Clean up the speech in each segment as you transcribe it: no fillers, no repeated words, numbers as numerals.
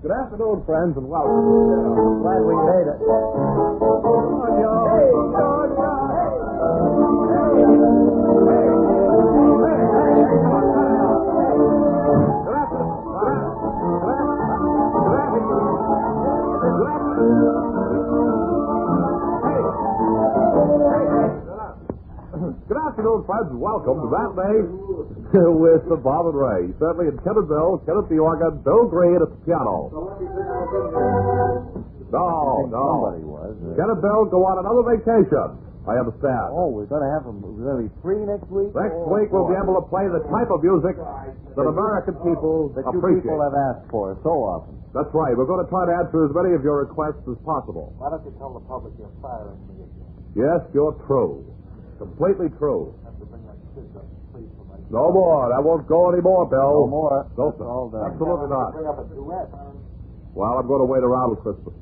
Good afternoon, friends, and welcome. Glad we made it. Good afternoon, friends, and welcome to Matinee with the Bob and Ray. Certainly in Kenneth Bill, Kenneth the organ, Bill Green at the piano. No. Somebody was. Kenneth Bill go on another vacation. I understand. Oh, we're going to have them really free next week? Next week we'll be able to play the type of music that American people that you appreciate. people have asked for so often. That's right. We're going to try to answer as many of your requests as possible. Why don't you tell the public you're firing me again? Yes, you're true. Completely true. Have to bring that kids up, please, for my... No more. That won't go anymore, Bill. No more. No, That's all done. absolutely not. Bring up a duet. Well, I'm going to wait around till Christmas.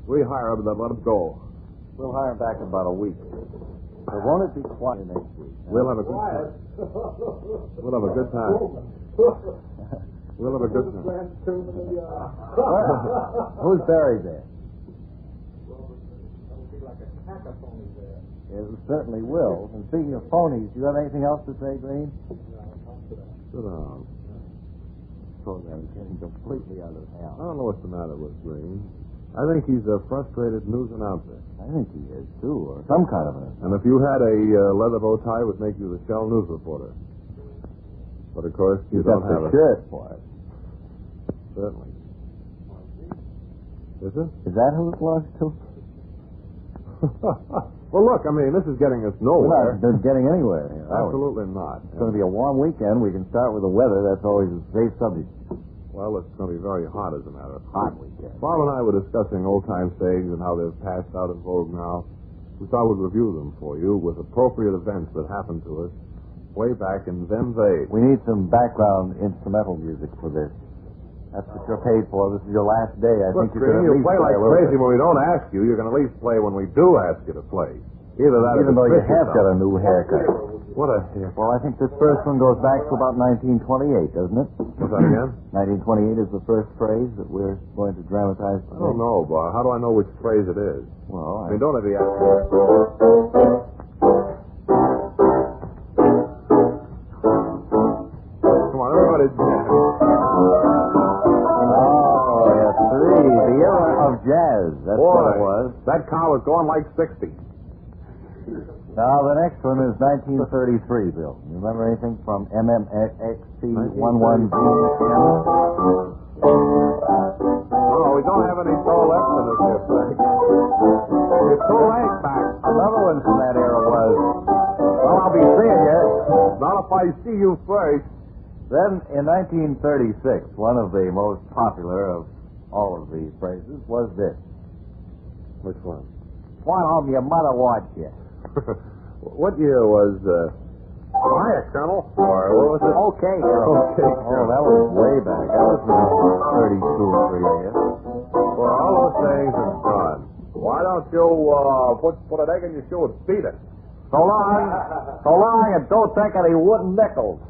Rehire him and then let him go. We'll hire him back in about a week. So won't it be quiet next week? We'll have a good time. We'll have a good time. We'll have a good time. Who's buried there? It certainly will. And speaking of phonies, do you have anything else to say, Green? Sit down. Program's getting completely out of hand. I don't know what's the matter with Green. I think he's a frustrated news announcer. I think he is, too, or some kind of a... And if you had a leather bow tie, it would make you the shell news reporter. But, of course, you don't have a shirt for it. Certainly. Is it? Is that who it belongs to? Well, look, I mean, this is getting us nowhere. We're not getting anywhere. Absolutely not. It's going to be a warm weekend. We can start with the weather. That's always a safe subject. Well, it's going to be very hot, as a matter of Hot fact. weekend. Bob and I were discussing old-time sayings and how they've passed out of vogue now. We thought we'd review them for you with appropriate events that happened to us way back in Ben's age. We need some background instrumental music for this. That's what you're paid for. This is your last day. I think you can at least play like a little crazy bit. when we don't ask you. You can at least play when we do ask you to play. Either that Even or though you have got a new haircut. What a haircut. Well, I think this first one goes back to about 1928, doesn't it? What's that again? 1928 is the first phrase that we're going to dramatize today. I don't know, Bob. How do I know which phrase it is? Well, I mean, don't let me ask you. Come on, everybody. Oh, yes, three. The era of jazz. That's Boy, what it was. that car was going like 60. Now, the next one is 1933, Bill. You remember anything from MMXC11? Oh, we don't have any soul left in us here, Frank. It's too late, Mac. Another one from that era was, well, I'll be seeing you. Not if I see you first. Then, in 1936, one of the most popular of all of these phrases was this. Which one? Why don't your mother watch you? What year was, Hiya, Colonel? Or what was it? Okay, Colonel. Okay, Oh, Colonel. that was way back. That was 32 or 3 years. Well, all those things are done. Why don't you, put an egg in your shoe and beat it? So long. So long, and don't take any wooden nickels.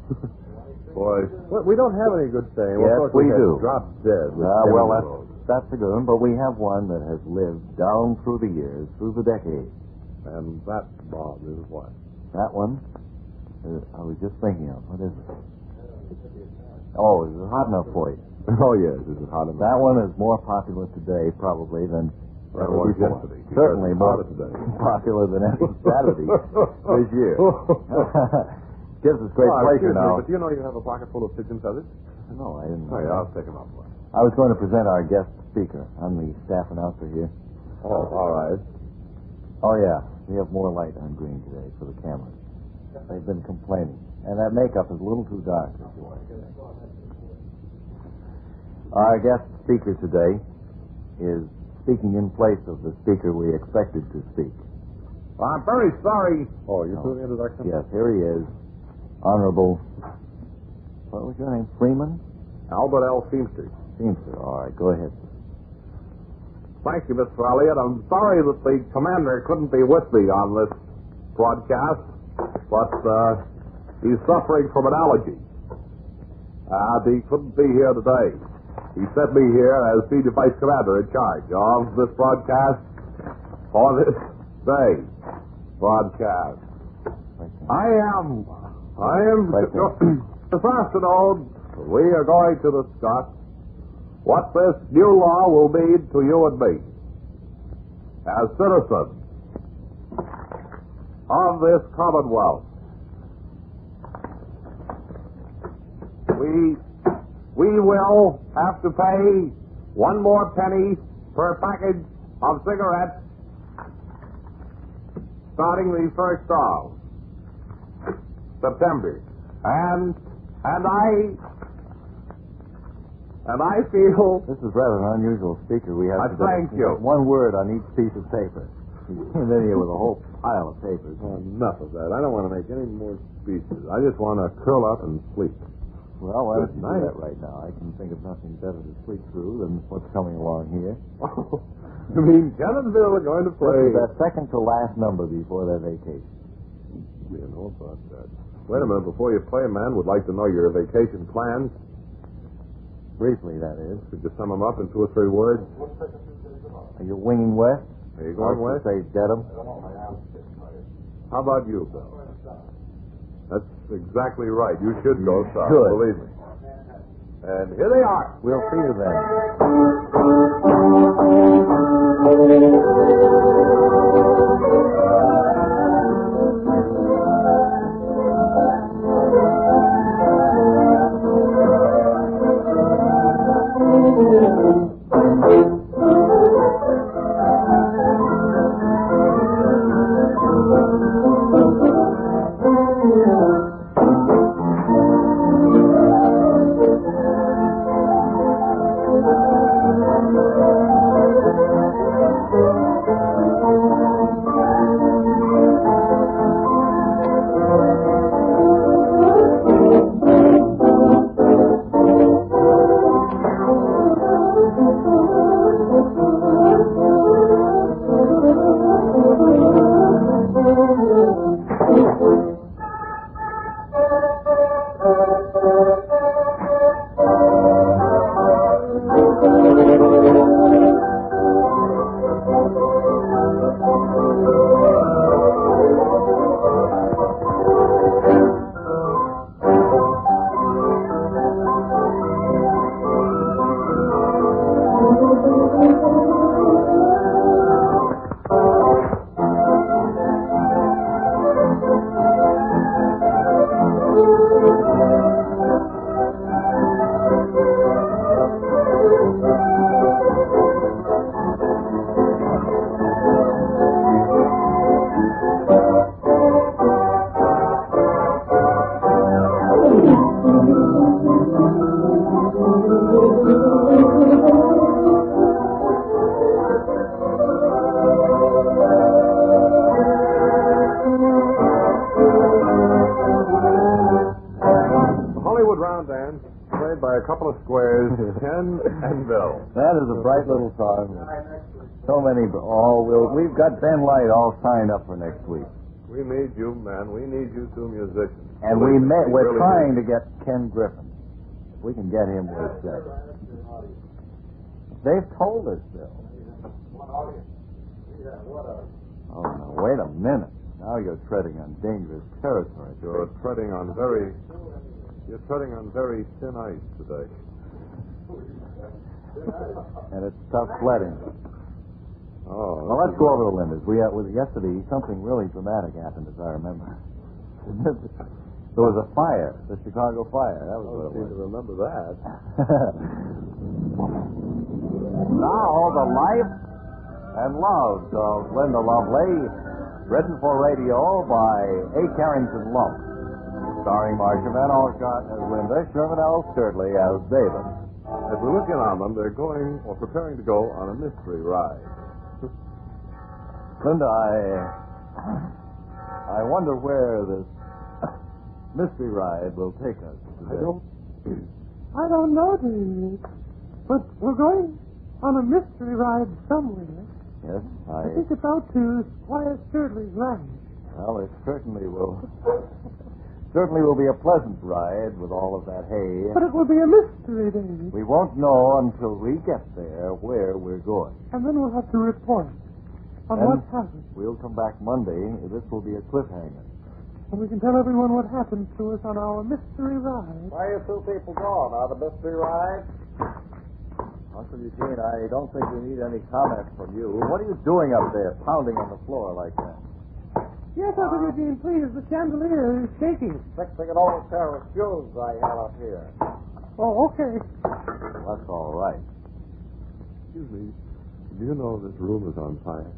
Boys, we don't have any good saying. Yes, Well, of course, we had do. Drop dead. with Well, Henry Road. that's a good one, but we have one that has lived down through the years, through the decades. And that, Bob, is what? That one, I was just thinking of. What is it? Oh, is it hot enough for you? Oh, yes, this is hot enough. That one is more popular today, probably, than That ever was before. yesterday. Certainly It's more hotter today. popular than any Saturday this year. Gives us great pleasure excuse me, now. but do you know you have a pocket full of pigeon feathers? No, I didn't know. Oh, yeah, that. I'll take them out for you. I was going to present our guest speaker. I'm the staff announcer here. Oh, all right. Oh, yeah. We have more light on green today for the cameras. They've been complaining. And that makeup is a little too dark. Our guest speaker today is speaking in place of the speaker we expected to speak. I'm very sorry. Oh, you're doing the introduction? Yes, here he is. Honorable, what was your name? Freeman? Albert L. Feimster. Feimster. All right, go ahead. Thank you, Mr. Elliott. I'm sorry that the commander couldn't be with me on this broadcast, but he's suffering from an allergy. He couldn't be here today. He sent me here as senior vice commander in charge of this broadcast for this day broadcast. I am this afternoon we are going to discuss what this new law will mean to you and me as citizens of this Commonwealth. We will have to pay one more penny per package of cigarettes starting the 1st of September. And I feel... This is rather an unusual speaker we have today. Thank you. One word on each piece of paper. And then here with a whole pile of papers. Oh, enough of that. I don't want to make any more speeches. I just want to curl up and sleep. Well, why don't you do that right now? I can think of nothing better to sleep through than what's coming along here. Oh, you mean Cannonville are going to play... This is that second to last number before their vacation. You know about that. Wait a minute. Before you play, man, would like to know your vacation plans. Briefly, that is. Could you sum them up in 2 or 3 words? Are you winging west? Are you going west? Say Dedham. How about you, Bill? That's exactly right. You should go south. Good. Believe me. And here they are. We'll see you then. That is a bright little song. So many. We've got Ben Light all signed up for next week. We need you, man. We need you two musicians. And we're trying to get Ken Griffin. If we can get him, we're set. They've told us, Bill. Oh, no, wait a minute. Now you're treading on dangerous territory. You're treading on very thin ice today. And it's tough sledding. Oh. Well, let's go over the limits. Yesterday, something really dramatic happened, as I remember. There was a fire, the Chicago fire. That was what it was. I remember that. Now, the life and love of Linda Lovely, written for radio by A. Carrington Lump, starring Marcia Van Alcott as Linda, Sherman L. Sturtley as David. As we look in on them, they're going or preparing to go on a mystery ride. Linda, I wonder where this mystery ride will take us today? I don't know, David. But we're going on a mystery ride somewhere. Yes, I think it's out to Squire Sturley's ranch. Well, it certainly will. Certainly will be a pleasant ride with all of that hay. But it will be a mystery, David. We won't know until we get there where we're going. And then we'll have to report on And what happened. We'll come back Monday. This will be a cliffhanger. And we can tell everyone what happened to us on our mystery ride. Where are you two people going? On the mystery ride? Uncle Eugene, I don't think we need any comment from you. What are you doing up there, pounding on the floor like that? Yes, Uncle Eugene, please. The chandelier is shaking. Fixing an old pair of shoes I had up here. Oh, okay. Well, that's all right. Excuse me. Do you know this room is on fire?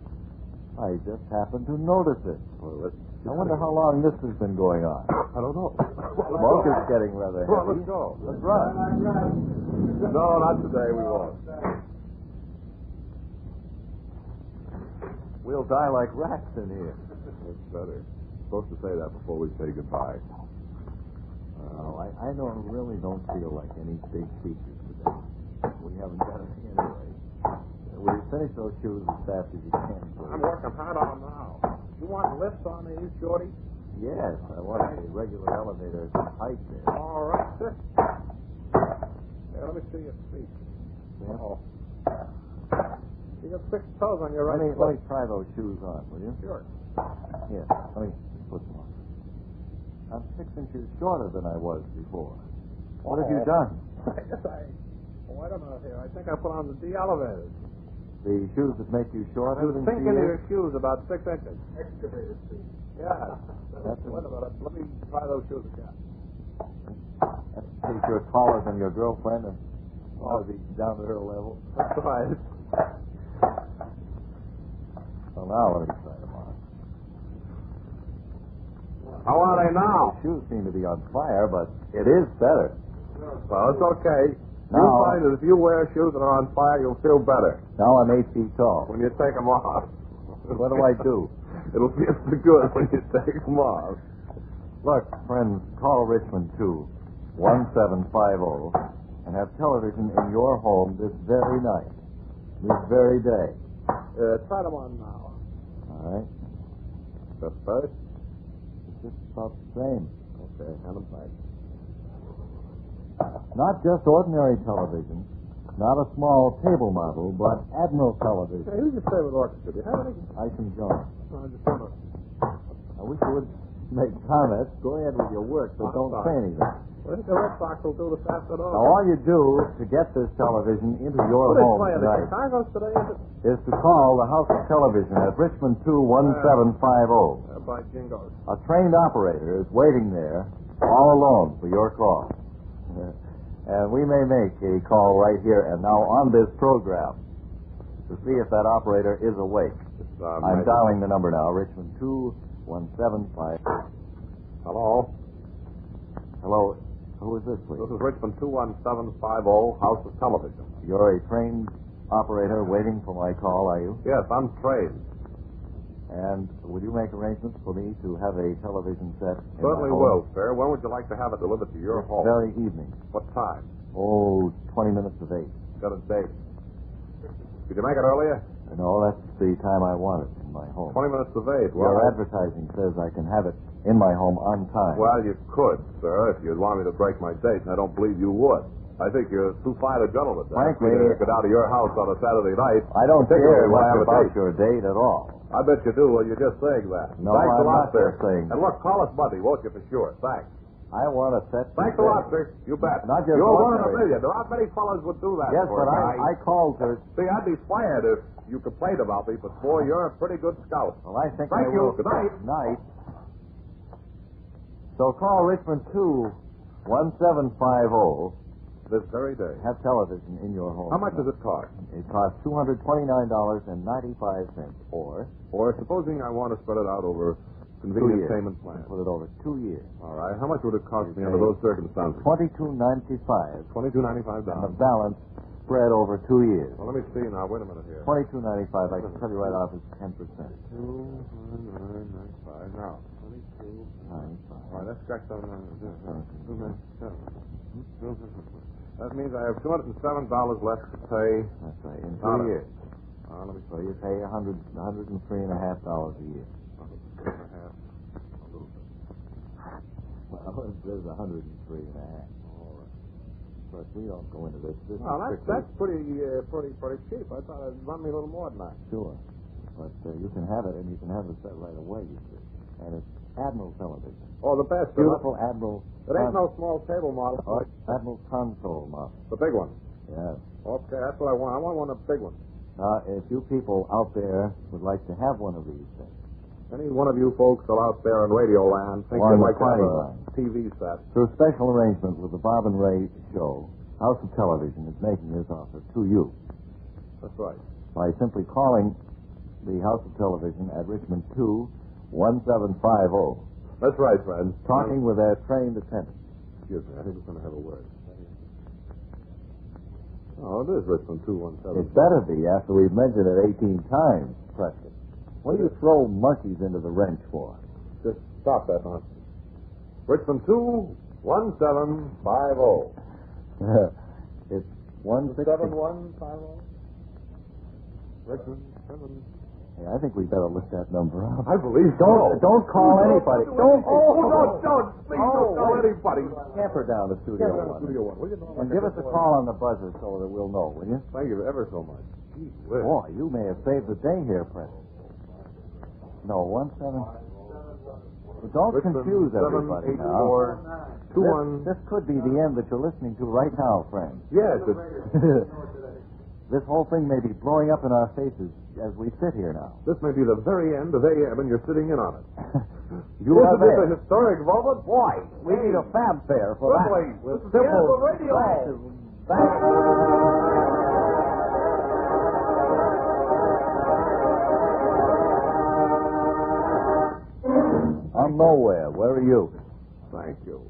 I just happened to notice it. Well, I wonder how long this has been going on. I don't know. Smoke is getting rather heavy. Well, let's go. Let's run. No, not today. We won't. We'll die like rats in here. That's better. Supposed to say that before we say goodbye. I really don't feel like any big features today. We haven't got anything anyway. Will you finish those shoes as fast as you can, please? I'm working hard on them now. You want lifts on these, Shorty? Yes, I want a regular elevator height there. All right, sit. Here, let me see your feet. Yeah. Oh. You got 6 toes on your right Let me foot. try those shoes on, will you? Sure. Here, let me put them on. I'm 6 inches shorter than I was before. What have you done? I guess I don't know here. I think I put on the D elevators. The shoes that make you shorter I was than thinking she of is? your shoes about 6 inches. Excavator feet. Yeah. That's Wait a minute. Let me try those shoes again. That's in case you're taller than your girlfriend and ought to be down to her level. That's right. Well, now let me try them on. How are they now? The shoes seem to be on fire, but it is better. Well, it's okay. Now- You'll find that if you wear shoes that are on fire, you'll feel better Now I'm 8 feet tall. when you take them off. What do I do? It'll feel so good when you take them off. Look, friends, call Richmond 2-1750 and have television in your home this very night, this very day. Try them on now. All right? Just first. It's just about the same. Okay, hand them back. Not just ordinary television, not a small table model, but Admiral television. Hey, who's your favorite orchestra? Do you have any? Isom Jones. I just want to... I wish you would make comments. Go ahead with your work, but don't say anything. I think the Red Sox will do this afternoon. Now, all you do to get this television into your What are they home playing? The tonight Chicago's today, is it? is to call the House of Television at Richmond 2-1750. By Jingo's. A trained operator is waiting there all alone for your call. And we may make a call right here and now on this program to see if that operator is awake. I'm dialing the number now, Richmond 2-1750. Hello. Hello, who is this, please? This is Richmond 21750, House of Television. You're a trained operator waiting for my call, are you? Yes, I'm trained. And would you make arrangements for me to have a television set in Certainly my home? will, sir. When would you like to have it delivered to your home? Very evening. What time? Oh, 20 minutes of 8. Got a date. Could you make it earlier? No, that's the time I want it in my home. 20 minutes of 8. Your Well, advertising says I can have it in my home on time. well, you could, sir, if you'd want me to break my date, and I don't believe you would. I think you're too fine a gentleman to ask me Frankly, to get out of your house on a Saturday night. I don't particularly care when I have a about date. your date at all. I bet you do. Well, you're just saying that. No, Thanks a I'm lot, not sir. just saying And that. look, call us Monday, won't you, for sure? Thanks. I want to set... Thanks a lot, sir. You bet. Not just You're one in a ordinary. million. There aren't many fellas would do that Yes, for but a guy. I called her. See, I'd be fired if you complained about me, but boy, you're a pretty good scout. Well, I think Thank I you. will. Good night. Night. So call Richmond 2-1750. This very day. Have television in your home. How much does it cost? It costs $229.95, or supposing I want to spread it out over 2 convenient years. payment plan. Put it over 2 years. All right. How much would it cost me under those circumstances? $22.95, $22.95. and the balance spread over 2 years. Well, let me see now. Wait a minute here. $22.95, I can tell you right off, is 10%. 299 95. Now, 22. 95. All right, let's check those numbers. That means I have $207 left to pay. That's right, in 2 years. Let me So you pay $103.5 a year. Well, there's 103.5. All right. But we don't go into this. Well, that's pretty cheap. I thought it'd run me a little more than that. Sure. But you can have it, and you can have it set right away, you see. And it's Admiral television. Oh, the best. Beautiful Admiral. It ain't no small table model. Oh, Admiral console model. The big one. Yes. Okay, that's what I want. I want one of the big ones. If you people out there would like to have one of these things, Any one of you folks are out there in radio land think Or you'd on like the to have a party TV set. through special arrangement with the Bob and Ray show, House of Television is making this offer to you That's right. by simply calling the House of Television at Richmond 2-1750, That's right, friends. talking with their trained attendant. Excuse me, I think we're going to have a word. Oh, it is Richmond 217. It better be after we've mentioned it 18 times, Preston. What do you throw monkeys into the wrench for? Just stop that nonsense. Richmond 21750. It's 160. 7150. Richmond 7. Hey, I think we better look that number up. I believe Don't call anybody. Don't. Don't. Please don't call wait. anybody. Scamper down to Studio Get down to One. Studio One, will you? And give us a call on the buzzer so that we'll know, will you? Thank you ever so much. Gee whiz. Boy, you may have saved the day here, Preston. No, 17. Well, don't Richmond confuse everybody now. 784 This could be the end that you're listening to right now, friends. Yes, it's This whole thing may be blowing up in our faces as we sit here now. this may be the very end of AM, and you're sitting in on it. You are Isn't this there. a historic moment? Boy, we need a fanfare for that. Quickly, With this is the end of simple the radio. flashes back. I'm nowhere. Where are you? Thank you.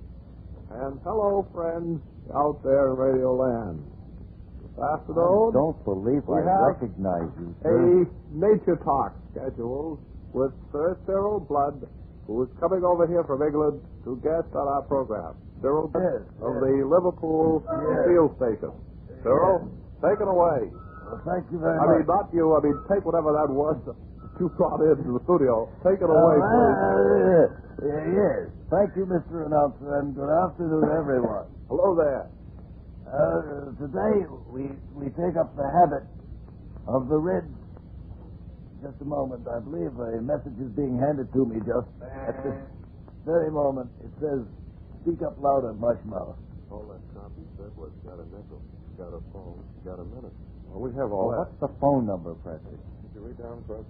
And hello, friends out there in Radio Land. This I afternoon, don't believe we I have recognize you, sir. a Nature Talk scheduled with Sir Cyril Blood, who is coming over here from England to guest on our program. Cyril Blood of the Liverpool Field Station. Cyril, take it away. Well, thank you very I mean, not you. I mean, take whatever that was that you brought into the studio. Take it away, please. Yes. Thank you, Mr. Announcer, and good afternoon, everyone. Hello there. Today, we take up the habit of the Red. Just a moment. I believe a message is being handed to me just at this very moment. It says, speak up louder, Mushmouth. All that copy said was got a nickel, got a phone, got a minute. Well, we have all that. What's the phone number, Presley? Did you read down, Fred?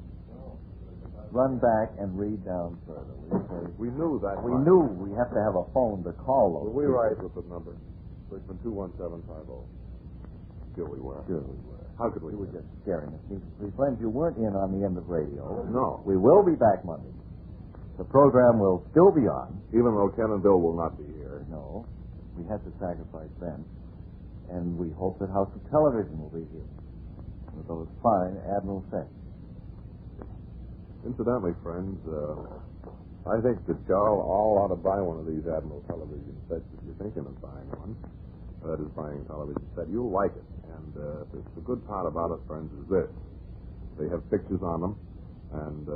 Run back and read down further, will you, please? We knew that. We much. knew we have to have a phone to call Well, those we people. write with the number. Richmond 21750. Sure we were. Sure we were. How could we? You were just scaring us. Needlessly. Friends, you weren't in on the end of radio. No. We will be back Monday. The program will still be on. Even though Ken and Bill will not be here. No, we had to sacrifice them. And we hope that House of Television will be here with those fine Admiral sets. Incidentally, friends, I think that y'all all ought to buy one of these Admiral television sets if you're thinking of buying one. That is, buying a television set. You'll like it. And the good part about it, friends, is this. They have pictures on them, and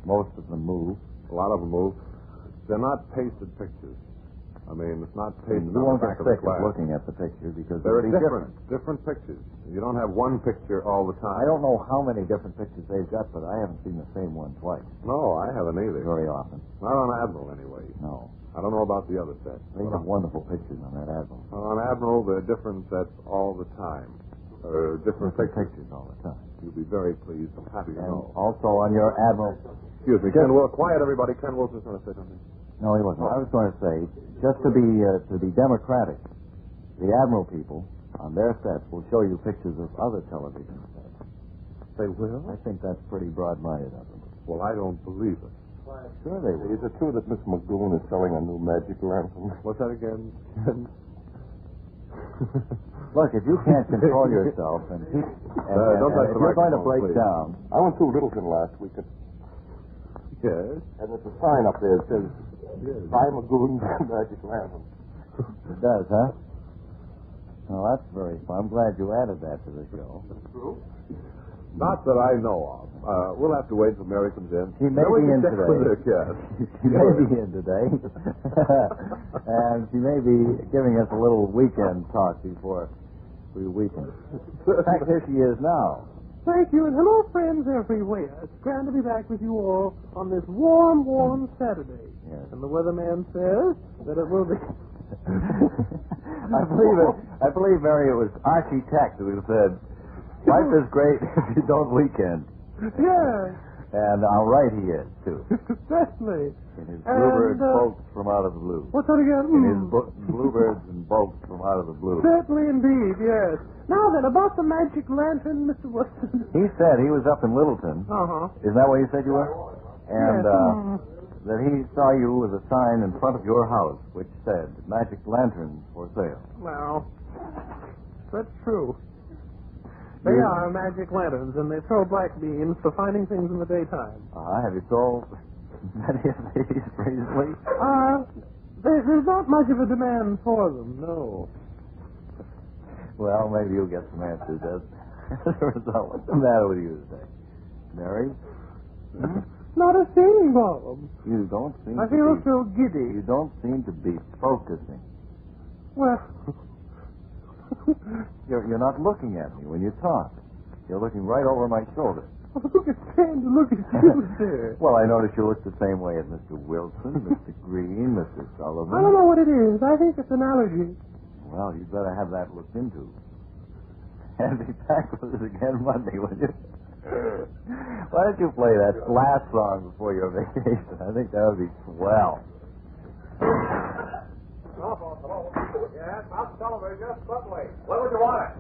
Most of them move. a lot of them move. They're not pasted pictures. I mean, it's not pasted You on won't the get back of the sick of glass. looking at the picture because There are they'll be different pictures. You don't have one picture all the time. I don't know how many different pictures they've got, but I haven't seen the same one twice No, I haven't either. very often. Not on Admiral, anyway. No. I don't know about the other sets. They have wonderful pictures on that Admiral. On Admiral, there are different sets all the time. Or different pictures. all the time. You'll be very pleased and happy to And know. also on your Admiral. Excuse me, Ken Wilson. Quiet, everybody. Ken Wilson's going to say something. No, he wasn't. I was going to say, just to be democratic, the Admiral people on their sets will show you pictures of other television sets. They will? I think that's pretty broad-minded of them. Well, I don't believe it. Sure they will. Is it true that Miss Magoon is selling a new magic lantern? What's that again, Ken? Look, if you can't control yourself and don't touch if the you're going to microphone, break please. down, I went through Littleton last week. And Yes. And there's a sign up there that says, Ray Goulding Magic Lantern. It does, huh? Well, that's very fun. I'm glad you added that to the show. That's true. Not that I know of. We'll have to wait until Mary comes in. She may be in today. She may be in today. And she may be giving us a little weekend talk before we weekend. In fact, here she is now. Thank you, and hello, friends everywhere. It's grand to be back with you all on this warm, warm Saturday. Yes. And the weatherman says that it will be... I believe, Mary, it was Archie Tack who said, life is great if you don't weekend. Yes. And I'll right he is, too. Certainly. In his bluebird boats from out of the blue. What's that again? In his bluebirds and boats from out of the blue. Certainly indeed, yes. Now then, about the magic lantern, Mr. Watson. He said he was up in Littleton. Uh-huh. Isn't that where you said you were? And Yes. that he saw you with a sign in front of your house which said, magic lanterns for sale. Well, that's true. They are magic lanterns, and they throw black beams for finding things in the daytime. Have you sold many of these recently? There's not much of a demand for them, no. Well, maybe you'll get some answers as a result. What's the matter with you today? Mary? Not a thing, Bob. You don't seem I to feel be... so giddy. You don't seem to be focusing. Well... You're not looking at me when you talk. You're looking right over my shoulder. Look at Sam to look at you, sir. Well, I notice you look the same way as Mr. Wilson, Mr. Green, Mr. Sullivan. I don't know what it is. I think it's an allergy. Well, you'd better have that looked into. And be back with us again Monday, will you? Why don't you play that last song before your vacation? I think that would be swell. Yes, Mountain Television, certainly. When would you want it?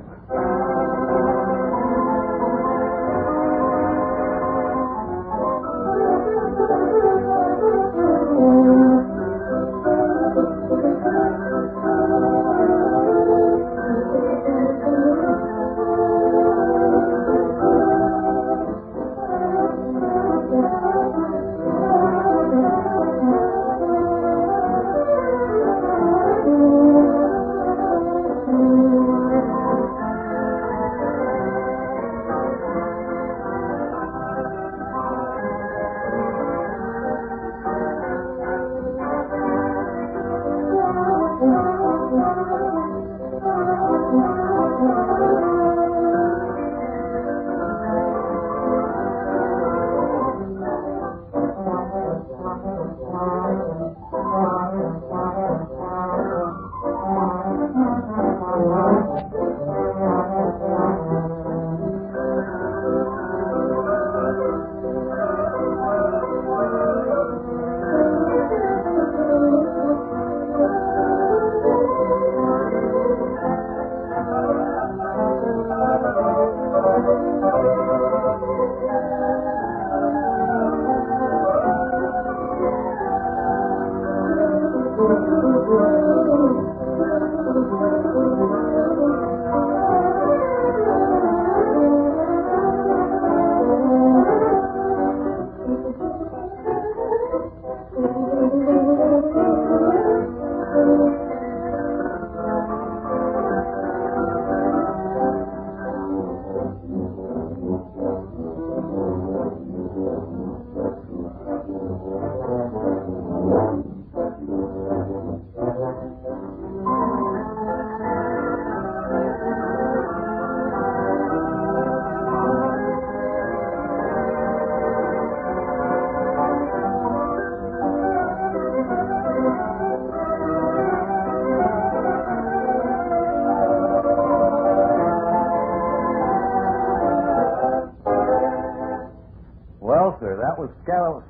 That was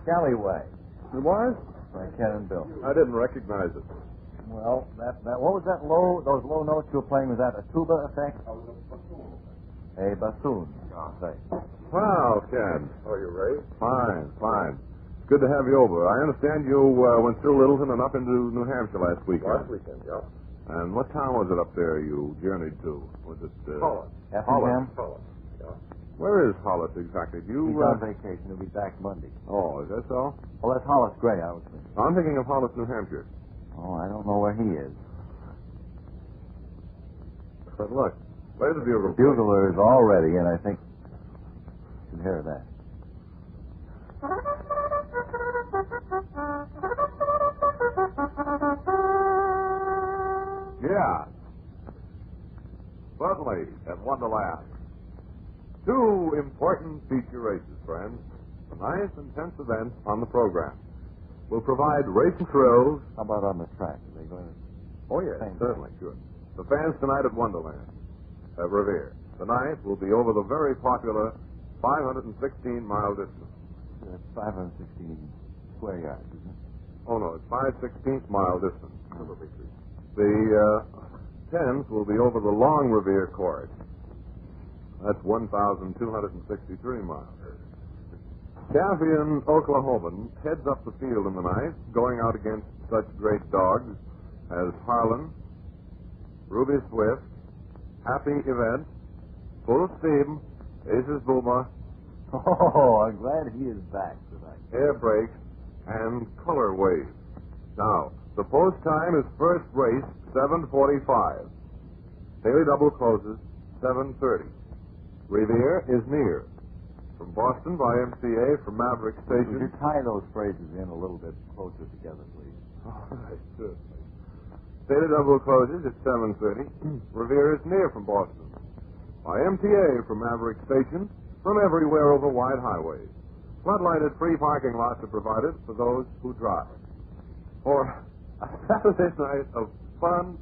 Scallyway. It was? By Ken and Bill. I didn't recognize it. Well, that what was that those low notes you were playing, was that a tuba effect? A bassoon. Say. Wow, Ken. How are you, Ray? Fine, fine. Good to have you over. I understand you went through Littleton and up into New Hampshire last weekend. Last weekend, yeah. And what town was it up there you journeyed to? Was it... Holland. Effingham? Holland, yeah. Where is Hollis exactly? Do you... He's on vacation. He'll be back Monday. Oh, is that so? Well, that's Hollis Gray, I was thinking. I'm thinking of Hollis, New Hampshire. Oh, I don't know where he is. But look, play the bugle. The bugler is all ready, and I think you can hear that. Yeah. Certainly, at Wonderland. Two important feature races, friends. A nice, intense event on the program. We'll provide racing thrills. How about on the track? Are they going to... Oh, yes, certainly, sure. The fans tonight at Wonderland at Revere. Tonight will be over the very popular 516-mile distance. That's 516 square yards, isn't it? Oh, no, it's 5/16th mile distance. The 10s will be over the long Revere course. That's 1,263 miles. Champion Oklahoman heads up the field in the night, going out against such great dogs as Harlan, Ruby Swift, Happy Event, Full Steam, Aces Boomer, Oh, I'm glad he is back tonight. Air Brake, and Color Wave. Now, the post time is first race 7:45. Daily double closes 7:30. Revere is near. From Boston by MCA from Maverick Would Station. you tie those phrases in a little bit closer together, please? All right, good. Daily double closes at 7:30. Revere is near from Boston by MTA from Maverick Station, from everywhere over wide highways. Floodlighted free parking lots are provided for those who drive. For a Saturday night of fun,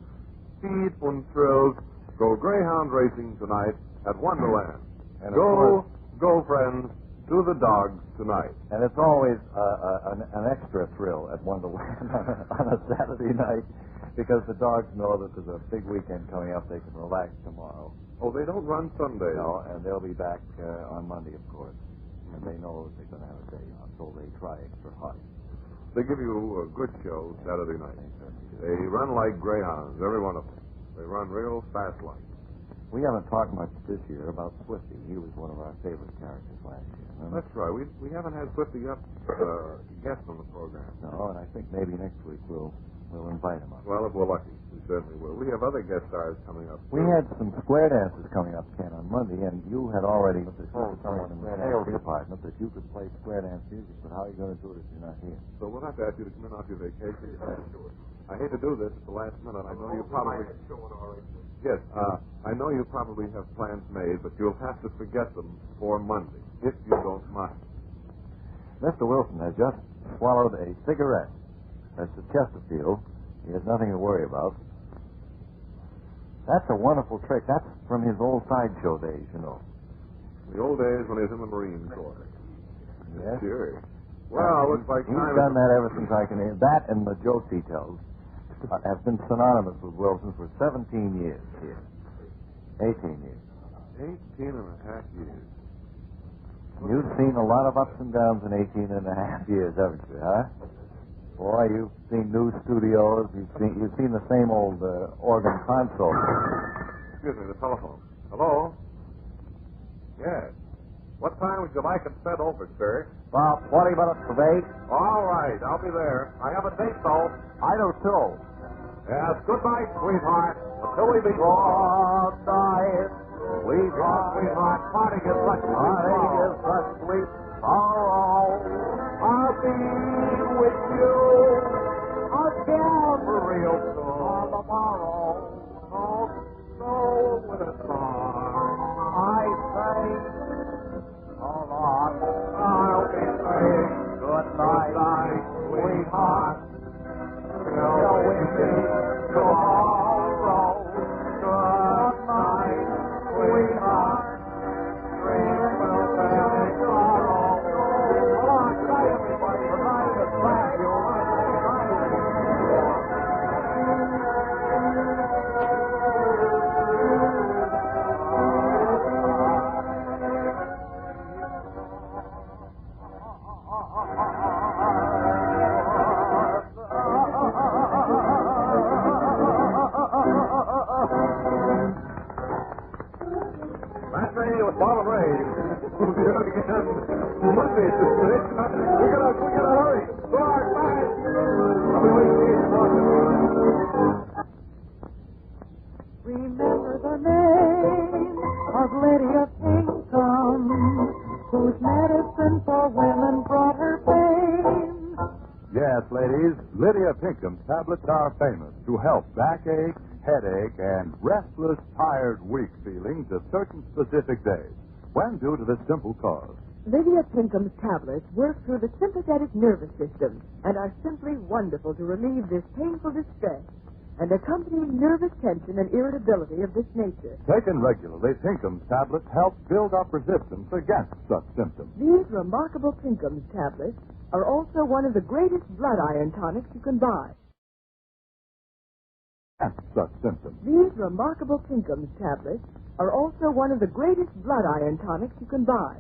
speed, and thrills, go Greyhound racing tonight at Wonderland. And Go, friends, to the dogs tonight. And it's always an extra thrill at Wonderland on a Saturday night because the dogs know that there's a big weekend coming up. They can relax tomorrow. Oh, they don't run Sundays. No, and they'll be back on Monday, of course. And they know they're going to have a day off, so they try extra hard. They give you a good show Saturday night. They certainly do. They run like greyhounds, every one of them. They run real fast like. We haven't talked much this year about Swifty. He was one of our favorite characters last year. Remember? That's right. We haven't had Swifty up guest on the program. No, and I think maybe next week we'll invite him up. Well, if we're lucky, we certainly will. We have other guest stars coming up. We had some square dances coming up, Ken, on Monday, and you had already told someone in the sales department that you could play square dance music, but how are you going to do it if you're not here? So we'll have to ask you to come in off your vacation. I hate to do this at the last minute. I know you probably... Yes, I know you probably have plans made, but you'll have to forget them for Monday, if you don't mind. Mr. Wilson has just swallowed a cigarette. That's a Chesterfield. He has nothing to worry about. That's a wonderful trick. That's from his old sideshow days, you know. The old days when he was in the Marine Corps. Yes? Sure. Well, looks like He's time done that ever since I can hear. That and the joke he tells have been synonymous with Wilson for 17 years here. 18 years. 18 and a half years. You've seen a lot of ups and downs in 18 and a half years, haven't you, huh? Boy, you've seen new studios. You've seen the same old organ console. Excuse me, the telephone. Hello? Yes. What time would you like it sent over, sir? About 20 minutes of 8. All right, I'll be there. I have a date, though. I do, too. Yes, good night, sweetheart. Until we meet. Good night, Sweetheart, sweetheart, parting is such a Parting is such sweet sorrow. I'll be with you again real soon. Tomorrow, So with a car, I say, hold on. I'll be saying Good night, sweetheart. Till we meet tomorrow. Good night, sweetheart. Dreams will be tomorrow. Come on, good night, everybody. Good night, and thank you. Matinee with Bob and Ray. Do it again. Monday, we gotta hurry. Go on, bye. Remember the name of Lydia Pinkham, whose medicine for women brought her fame. Yes, ladies, Lydia Pinkham's tablets are famous to help backache, headache, and restless, tired, weak feelings of certain specific days, when due to this simple cause. Lydia Pinkham's tablets work through the sympathetic nervous system and are simply wonderful to relieve this painful distress and accompanying nervous tension and irritability of this nature. Taken regularly, Pinkham's tablets help build up resistance against such symptoms. These remarkable Pinkham's tablets are also one of the greatest blood iron tonics you can buy. Such symptoms. These remarkable Pinkham's tablets are also one of the greatest blood iron tonics you can buy.